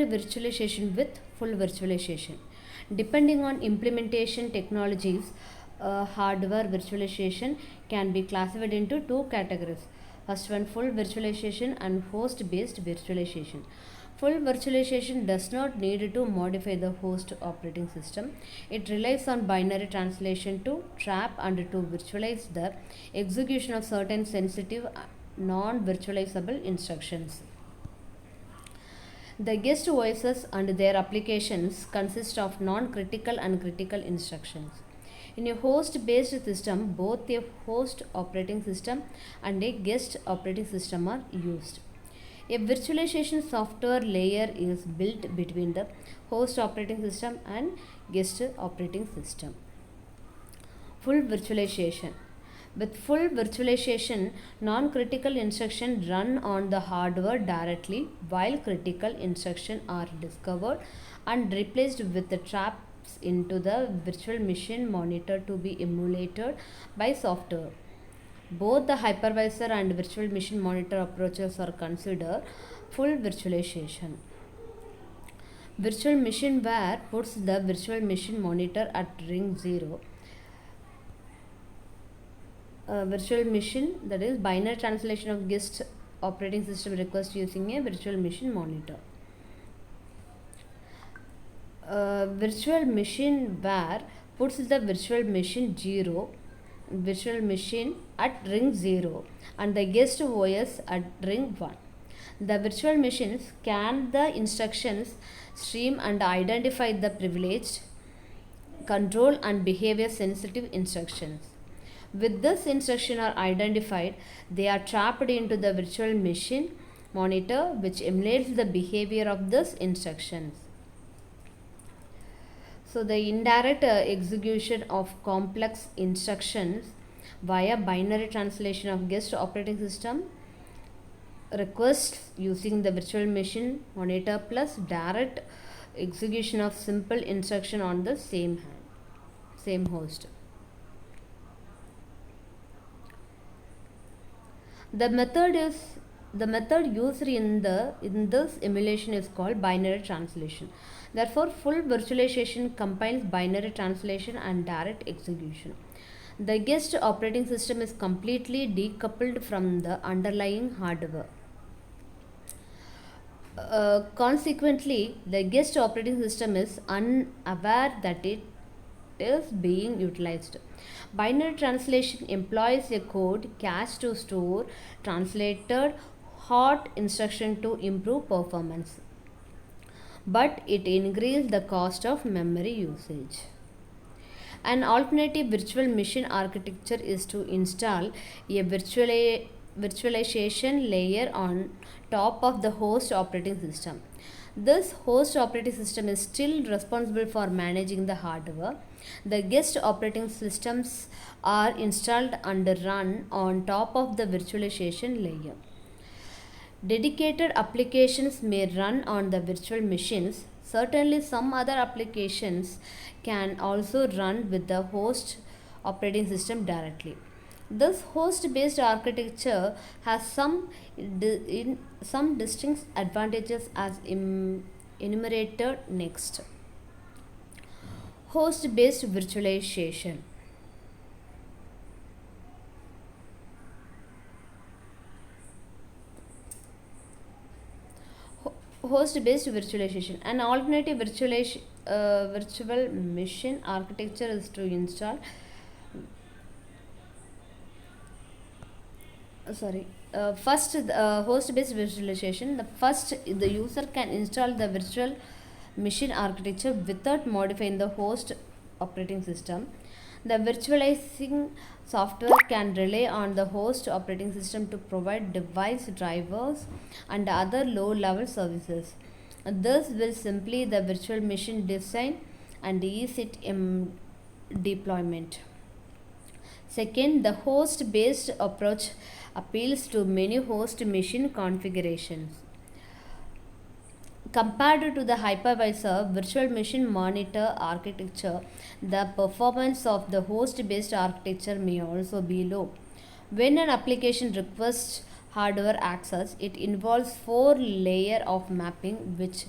binary virtualization with full virtualization. Depending on implementation technologies, hardware virtualization can be classified into two categories. First one, full virtualization and host-based virtualization. Full virtualization does not need to modify the host operating system. It relies on binary translation to trap and to virtualize the execution of certain sensitive non-virtualizable instructions. The guest OSs and their applications consist of non-critical and critical instructions. In a host-based system, both a host operating system and a guest operating system are used. A virtualization software layer is built between the host operating system and guest operating system. Full virtualization. With full virtualization, non-critical instructions run on the hardware directly, while critical instructions are discovered and replaced with the traps into the virtual machine monitor to be emulated by software. Both the hypervisor and virtual machine monitor approaches are considered full virtualization. Virtual machine where puts the virtual machine monitor at ring 0. Virtual machine, that is binary translation of guest operating system request using a virtual machine monitor. Virtual machine where puts the virtual machine at ring 0 and the guest OS at ring 1. The virtual machine scan the instructions stream and identify the privileged, control and behavior sensitive instructions. With this instruction are identified, they are trapped into the virtual machine monitor which emulates the behavior of these instructions. So the indirect execution of complex instructions via binary translation of guest operating system requests using the virtual machine monitor plus direct execution of simple instruction on the same host. The method used in this emulation is called binary translation. Therefore, full virtualization combines binary translation and direct execution. The guest operating system is completely decoupled from the underlying hardware. Consequently, the guest operating system is unaware that it is being utilized. Binary translation employs a code cache to store translated hot instruction to improve performance, but it increases the cost of memory usage. An alternative virtual machine architecture is to install a virtualization layer on top of the host operating system. This host operating system is still responsible for managing the hardware. The guest operating systems are installed and run on top of the virtualization layer. Dedicated applications may run on the virtual machines. Certainly, some other applications can also run with the host operating system directly. This host-based architecture has some distinct advantages as enumerated next. Host-based virtualization. Host-based virtualization. An alternative virtual machine architecture is to install host-based virtualization. The user can install the virtual machine architecture without modifying the host operating system. The virtualizing software can rely on the host operating system to provide device drivers and other low-level services. This will simplify the virtual machine design and ease its deployment. Second, the host-based approach appeals to many host machine configurations. Compared to the hypervisor virtual machine monitor architecture, the performance of the host-based architecture may also be low. When an application requests hardware access, it involves four layer of mapping which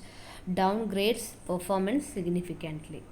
downgrades performance significantly.